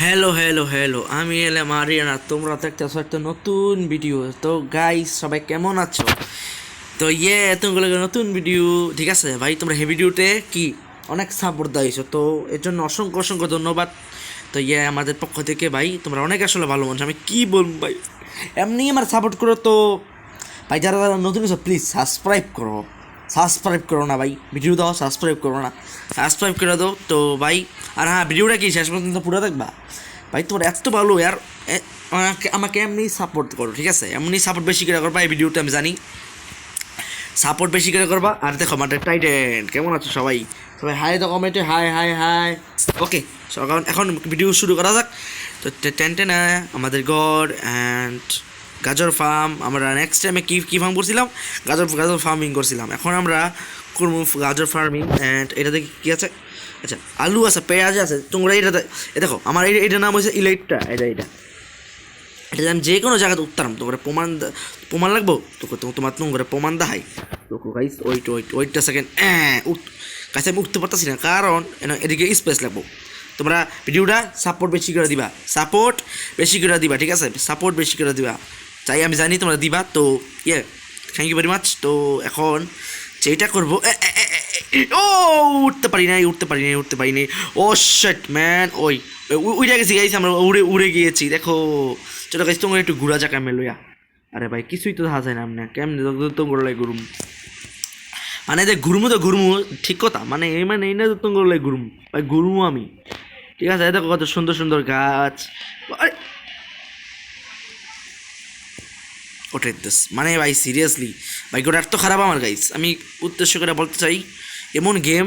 Hello hello hello, আমি এলাম আরিয়ান আর তোমরা দেখতেছো একটা নতুন ভিডিও। তো গাইস, সবাই কেমন আছো? তো তোমাগুলো নতুন ভিডিও, ঠিক আছে ভাই? তোমরা এই ভিডিওতে কি অনেক সাপোর্ট দিয়েছো, তো এর জন্য অসংখ্য অসংখ্য ধন্যবাদ। তো আমাদের পক্ষ থেকে ভাই তোমরা অনেক আসলে ভালো মানুষ, আমি কি বলবো ভাই। এমনি আমার সাপোর্ট করো তো ভাই। যারা যারা নতুন আছো প্লিজ সাবস্ক্রাইব করো। সাবস্ক্রাইব করো না ভাই, ভিডিও দাও, সাবস্ক্রাইব করো না, সাবস্ক্রাইব করে দাও তো ভাই। আর হ্যাঁ, ভিডিওটা কি শেষ পর্যন্ত পুরো দেখবা ভাই। তোমার এত ভালো আর আমাকে এমনি সাপোর্ট করো, ঠিক আছে? এমনি সাপোর্ট বেশি করে করবা এই ভিডিওতে, আমি জানি সাপোর্ট বেশি করে করবা। আর দেখো আমাদের টাইটেন কেমন আছো সবাই? সবাই হাই তো কমেন্টে, হাই হাই হাই। ওকে, সকাল এখন ভিডিও শুরু করা যাক। তো টেনটেনা আমাদের গড অ্যান্ড গাজর ফার্ম। আমরা নেক্সট টাইমে কী ফার্ম করছিলাম? গাজর গাজর ফার্মিং করছিলাম। এখন আমরা করবো গাজর ফার্মিং। অ্যান্ড এটাতে কী আছে? আচ্ছা, আলু আছে, পেঁয়াজ আছে। তোমরা এটাতে দেখো, আমার এটার নাম হচ্ছে ইলেকট্রা। এটা এটা এটা আমি যে কোনো জায়গাতে উঠতাম, তোমার প্রমাণ প্রমাণ লাগবো তোকে, তোমার তোমার প্রমাণ দেখাই তোকে গাইস। ওইটটা সেকেন্ড কাছে আমি উঠতে পারতেছি না, কারণ এদিকে স্পেস লাগবো। তোমরা ভিডিওটা সাপোর্ট বেশি করে দিবা, সাপোর্ট বেশি করে দিবা, ঠিক আছে? সাপোর্ট বেশি করে দিবা, চাই আমি জানি তোমরা দিবা। তো থ্যাংক ইউ ভেরি মাচ। তো এখন যেটা করবো, ও উঠতে পারি নাই, উঠতে পারি নাই। ও শিট ম্যান, উড়ে গেছি গাইস, আমরা উড়ে উড়ে গিয়েছি। দেখো চলো গাইস, তোমার একটু ঘুরা যাক আমি লইয়া। আরে ভাই, কিছুই তো দেখা যায় না, আপনি কেমনি তো গোড়ালাই ঘুরুম, মানে যে ঘুরমু তো ঘুরমু, ঠিক কথা, মানে এই না তো তোমার গোড়ালাই ঘুরুম ভাই, ঘুরমু আমি, ঠিক আছে? দেখো কত সুন্দর সুন্দর গাছ। আরে ওটাই দিস মানে ভাই, সিরিয়াসলি ভাই গোটা এত খারাপ আমার গাইস। আমি উদ্দেশ্য করে বলতে চাই, এমন গেম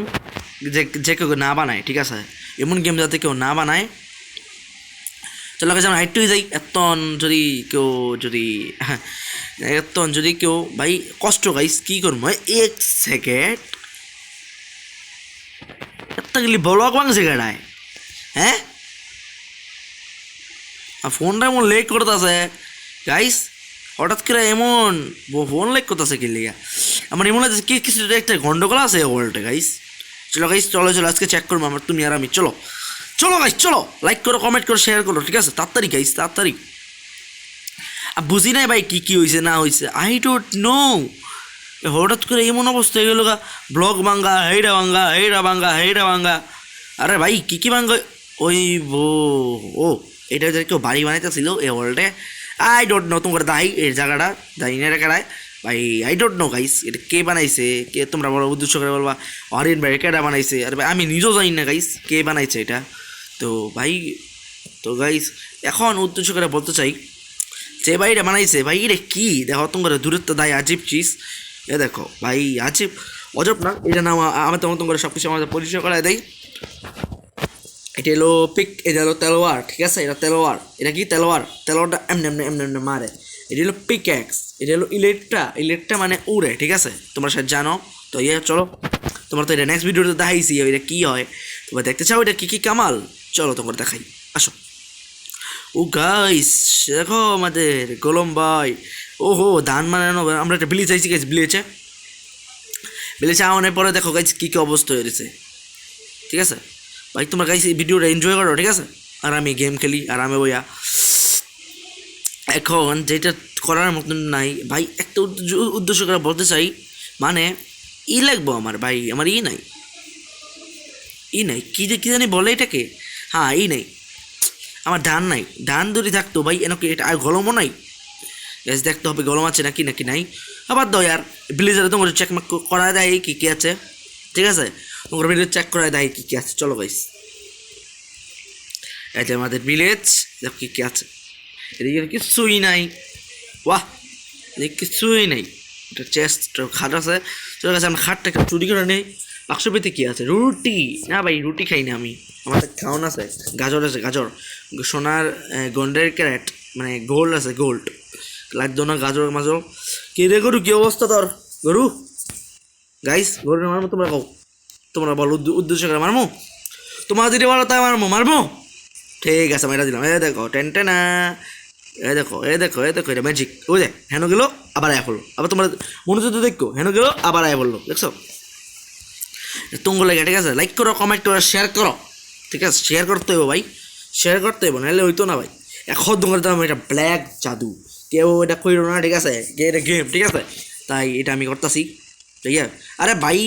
যে কেউ না বানায়, ঠিক আছে? এমন গেম যাতে কেউ না বানায়। চলো কাছে আমরা হাইট যাই। এতন যদি কেউ ভাই কষ্ট গাইস কি করবো? এক সেকেন্ড এত গেলি ব্লক ভাঙছে গাড়ায়, হ্যাঁ? ফোনটা এমন লেট করতেছে গাইস, হঠাৎ করে এমন ফোন লেট করতেছে কি লিগা? আমার এমন আছে কি কিছু একটা গন্ডগোল আছে ওয়ার্ল্ডে গাইস। চলো গাইস, চলো চলো আজকে চেক করবো আমার, তুমি আর আমি। চলো চলো গাইস, চলো লাইক করো, কমেন্ট করো, শেয়ার করো, ঠিক আছে? তাড়াতাড়ি গাইস, তাড়াতাড়ি। বুঝি নাই ভাই কি কি হয়েছে না হয়েছে, আই ডোন্ট নো। হঠাৎ করে এমন অবস্থা হয়ে গেল, ব্লক ভাঙ্গা, হেইডা ভাঙ্গা, হেইডা ভাঙ্গা, হেইডা ভাঙ্গা। আরে ভাই কি কি ভাঙ্গা? ওই বো ও এটা যদি কেউ বাড়ি বানাইতেছিল এই ওয়ার্ল্ডে, আই ডোন্ট নো। তোমার দায়ী এই জায়গাটা, দায়ী না রেখায় ভাই, আই ডোন্ট নো গাইস। এটা কে বানাইছে? কে তোমরা বড় উদ্দেশ্য করে বলবা অরিয়ন ভাই কেটা বানাইছে? আরে ভাই আমি নিজেও জানি না গাইস কে বানাইছে এটা। তো ভাই, তো গাইস এখন উদ্দেশ্য করে বলতে চাই যে ভাই এটা বানাইছে ভাই, এটা কি দেখো তোমার দূরত্ব দায় আজীব চিজ। দেখো ভাই, আজীব অজব না, এটা নাম আমার তোমার তোমার সব কিছু আমাদের পরিচয় করায় দেয়। এটা হলো এটা হলো তেলোয়ার, ঠিক আছে? এটা তেলোয়ার। এটা কি তেলোয়ার? তেলোয়ারটা এমনি এমনি এমনি এমনি মারে। এটা হলো পিক্যাক্স। এটা হলো ইলেকট্রা মানে উড়ে, ঠিক আছে? তোমরা সব জানো। তো চলো, তোমরা তো এটা নেক্সট ভিডিওতে দেখাইছি এটা কি হয়। তোমরা দেখতে চাও এটা কি কি কামাল? চলো তোমার দেখাই, আসো। ও গাইস দেখো আমাদের গোলম ভাই, ওহো ধান মানানো। আমরা একটা বিলি চাইছি গাইস, বিলেছে আওয়ানোর পরে দেখো গাইস কী কী অবস্থা হয়েছে, ঠিক আছে ভাই? তোমরা গাইস এই ভিডিওটা এনজয় করো, ঠিক আছে? আর আমি গেম খেলি আর আমি বইয়া এখন যেটা করার মতন নাই ভাই। একটা উদ্দেশ্য করে বলতে চাই, মানে লাগবো আমার ভাই, আমার নাই কি জানি বলে এটাকে, হ্যাঁ নাই। আমার ধান নাই, ধান যদি থাকতো ভাই এনাকে এটা আর গলমও নাই। গ্যাস দেখতে হবে গরম আছে নাকি নাকি নাই। আবার দাও ইয়ার ব্লেজারে তোমার চেক করা দেয় কি কি আছে, ঠিক আছে? তোমার ভিডিও চেক করা দেয় কি কি আছে। চলো গাইস, এটা আমাদের ভিলেজ, দেখো কি কি আছে। এদিকে কিছুই নাই, বাহ এদিকে কিছুই নাই। এটা চেস্ট খাট আছে, চলে গেছে। আমরা খাটটা একটা চুরি করে নেই। বাক্স পেতে কি আছে? রুটি না ভাই, রুটি খাই না আমি। আমাদের খাওয়ান আছে, গাজর আছে, গাজর সোনার গন্ডের ক্যারেট, মানে গোল্ড আছে, গোল্ড লাগতো না। গাজর মাজর কে রে গরু, কি অবস্থা তোর গরু? গাইস গরু মারমো, তোমরা কও, তোমরা বলো উদ্দেশ্য করে মারমো। তোমার যদি বলো তাই মারমো, ঠিক আছে মেরা দিলাম। দেখো টেনটেনা, দেখো এটা ম্যাজিক। ওই দেখ হেন গেলো আবার আয় পড়লো, আবার তোমরা মনোযোগ দেখো, হেন গেলো আবার আয় পড়লো, দেখছো? তুঙ্গ লাগে, ঠিক আছে? লাইক করো, কমেন্ট করো, শেয়ার করো, ঠিক আছে? শেয়ার করতে হবে ভাই, শেয়ার করতে হবে নাহলে হইতো না ভাই। এখন তোমার দাম এটা ব্ল্যাক জাদু, কেউ এটা কইরো না, ঠিক আছে? এটা গেম, ঠিক আছে? তাই এটা আমি করতেছি, ঠিক আছে? আরে ভাই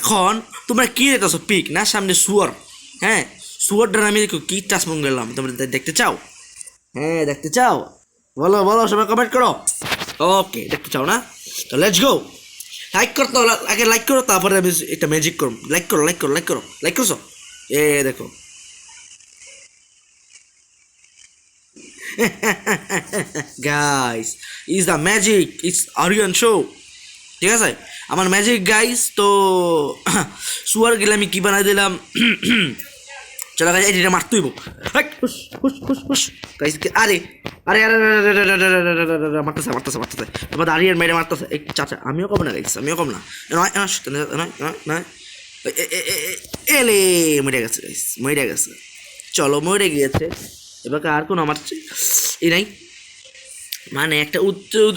এখন তোমরা কি দেখতেছো? পিক না সামনে শুয়ার, হ্যাঁ শুয়ারটা আমি দেখো কি টাচমন গেলাম, তোমরা দেখতে চাও? হ্যাঁ দেখতে চাও? বলো বলো, সবাই কমেন্ট করো। ওকে দেখতে চাও না? তো লেটস গো। লাইক করতে হবে, আগে লাইক করো, তারপরে আমি একটা ম্যাজিক করো। লাইক করো লাইক করো লাইক করো, লাইক করছো? দেখো guys, is the magic, it's Aryan show, ঠিক আছে? আমার ম্যাজিক গাইস। তো সুয়ার গেলে আমি কি বানাই দিলাম। চলো গাইস, এটা মারতেই গাইস। আরে আরে আরে মারতেছে মারতেছে মারতেছে, তোমার আরিয়ান মেরে মারতেছে। এই চাচা আমিও কম না গাইস, আমিও কম না। নয় নয় নয়, এলে মরে গেছে গাইস, মরে গেছে। চলো মরে গিয়েছে, এবার আর কোনো আমার এই নাই, মানে একটা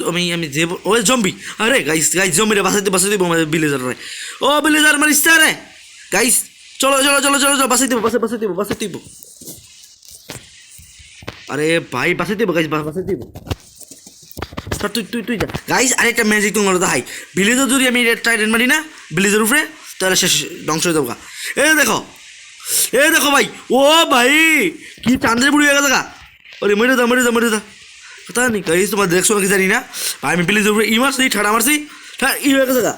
আমি আমি যে ওই জম্বি। আরে গাইস গাইস জম্বিরে বাঁচাইতে বাঁচাই দিব আমাদের বিলেজার রে। ও বিলেজার মারিস রে গাইস, চলো চলো চলো চলো চলো, বাঁচাই দিব বাঁচাই দিব বাঁচাই দিব। আরে ভাই বাঁচাই দিব গাইস, বাঁচাই দিব। তুই তুই তুই যা গাইস। আরেকটা ম্যাজিক তোমার দেখাই, বিলেজার যদি আমি ট্রাইডেন্ট মারি না বিলেজার উপরে, তাহলে শেষ, ধ্বংস হয়ে যাবো। দেখো দেখো ভাই, ও ভাই কি চান্দের বুড়ি হয়ে গেছে গা। ওরে মরে দা মরে দা মরে দা, কথা নেই গাইস, তোমার দেখছো নাকি জানি না ভাই। আমি বিলেজার উপরে মারছি, ঠাড়া মারছি, ই হয়ে গেছে গা।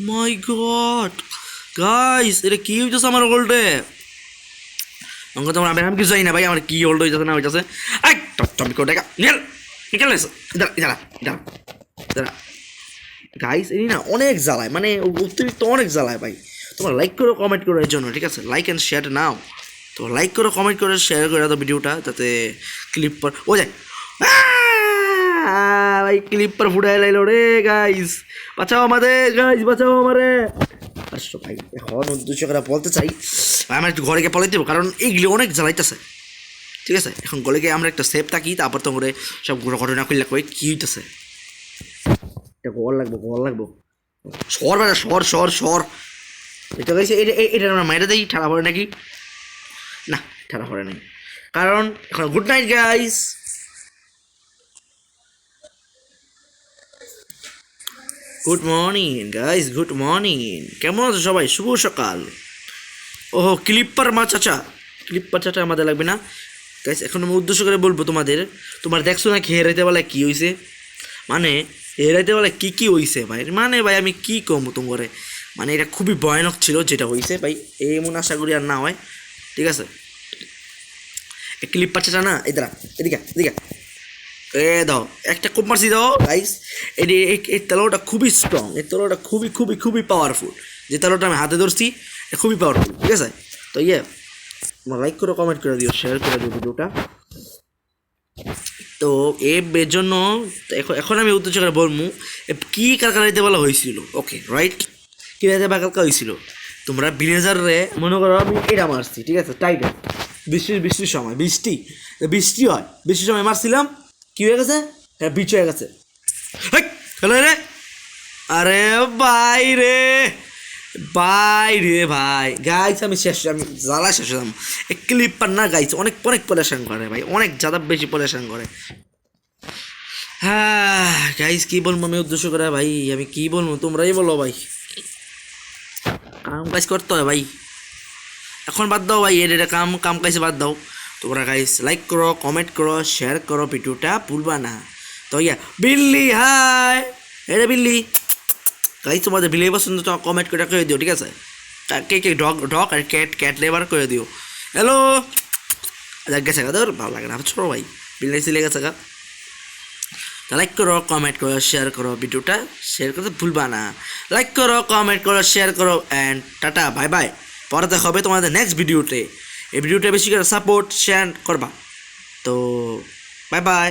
মাই গড গাইস, এটা কি হইতেছে আমার গোল্ডে? অঙ্ক তোমার আমি কিছু জানি না ভাই, আমার কি হোল্ড হইতেছে না হইতেছে। টমি করে দেখা নিল নিকাল গাইস। এই না অনেক জ্বালায়, মানে অতিরিক্ত অনেক জ্বালায় ভাই। তোমরা লাইক করো কমেন্ট করো এর জন্য, ঠিক আছে? লাইক অ্যান্ড শেয়ার নাও। তো লাইক করো কমেন্ট করো শেয়ার করে দাও ভিডিওটা, যাতে ক্লিপ পর ও যায় ভাই, ক্লিপ পর ফুটাই লাইলো রে গাইস। বাঁচাও আমাদের গাইস, বাঁচাও আমারে। আসো ভাই, এখন উদ্দেশ্য করে বলতে চাই ভাই, আমরা একটু ঘরে গিয়ে পলাই দেবো, কারণ এইগুলি অনেক জ্বালাইতেছে, ঠিক আছে? এখন গলে গিয়ে আমরা একটা সেফ থাকি, তারপর তো করে সব ঘটনা করলে কই কি হইতেছে। এটা গোল লাগবো, গোল লাগবো। সর বাজা, সর সর সর। এটা গাইছে, এটা আমরা মাইরে দেই, ঠাড়া পড়ে নাকি? না ঠাড়া পড়ে নাই, কারণ এখন good night guys. Good morning guys, good morning. কেমন আছো সবাই? শুভ সকাল। ওহো ক্লিপার মা চাচা, ক্লিপার চাচা আমাদের লাগবে না গাইস। এখন আমি উদ্দেশ্য করে বলবো তোমাদের, তোমার দেখছো না কি হেরাইতে বলে কি হয়েছে, মানে হেরাইতে বলে কি কি হয়েছে ভাই, মানে ভাই আমি কি কমবো তোমার, মানে এটা খুবই ভয়ানক ছিল যেটা হয়েছে ভাই। এমন আশা করি আর না হয়, ঠিক আছে? ক্লিপার চাচা না, এদিকে এদিকে এদিকে দাও একটা কোপ মারছি দাও গাইস। এই তেলোটা খুবই স্ট্রং, এই তেলোটা খুবই খুবই খুবই পাওয়ারফুল। যে তেলোটা আমি হাতে ধরছি খুবই পাওয়ারফুল, ঠিক আছে? তো তোমরা লাইক করো কমেন্ট করে দিও, শেয়ার করে দিও ভিডিওটা। তো এর জন্য এখন আমি উদ্দেশ্য করে বলবো কি কালকালাইতে বলা হয়েছিল। ওকে রাইট, কি রাইতে বা কালকা হয়েছিল? তোমরা বিলেজারে মনে করো আমি এটা মারছি, ঠিক আছে? টাইটান বৃষ্টির সময়, বৃষ্টি হয়, বৃষ্টির সময় মারছিলাম, কি হয়ে গেছে? হ্যাঁ বিচ হয়ে গেছে। হ্যালো রে, আরে ভাই রে ভাই রে ভাই গাইস, আমি শেষ, আমি জ্বালা শেষ হলাম। এক ক্লিপার না গাইস, অনেক অনেক পরেশান করে ভাই, অনেক জ্যাদা বেশি পরেশান করে। হ্যাঁ গাইস কি বলবো আমি উদ্দেশ্য করে ভাই, আমি কি বলবো তোমরাই বলো ভাই। কাম কাজ করতে হয় ভাই, এখন বাদ দাও ভাই, এটা কাম কাম কাজ বাদ দাও। তোমরা গাইস লাইক করো কমেন্ট করো শেয়ার করো, ভিডিওটা ভুলবা না। তো বিল্লি হাই, এটা বিল্লি গাইস, তোমাদের বিল্লি পছন্দ তো কমেন্ট করে করে দিও, ঠিক আছে? কে কে ডগ ডগ আর ক্যাট লেবার করে দিও। হ্যালো গেছে গা, ধর ভালো লাগে না ছোটো ভাই, বিল্লি সিলে গেছে গা। তো লাইক করো কমেন্ট করো শেয়ার করো, ভিডিওটা শেয়ার করতে ভুলবা না। লাইক করো কমেন্ট করো শেয়ার করো অ্যান্ড টাটা বাই বাই। পরে দেখা হবে তোমাদের নেক্সট ভিডিওতে। এই ভিডিওটা বেশি করে সাপোর্ট শেয়ার করবা। তো বাই বাই।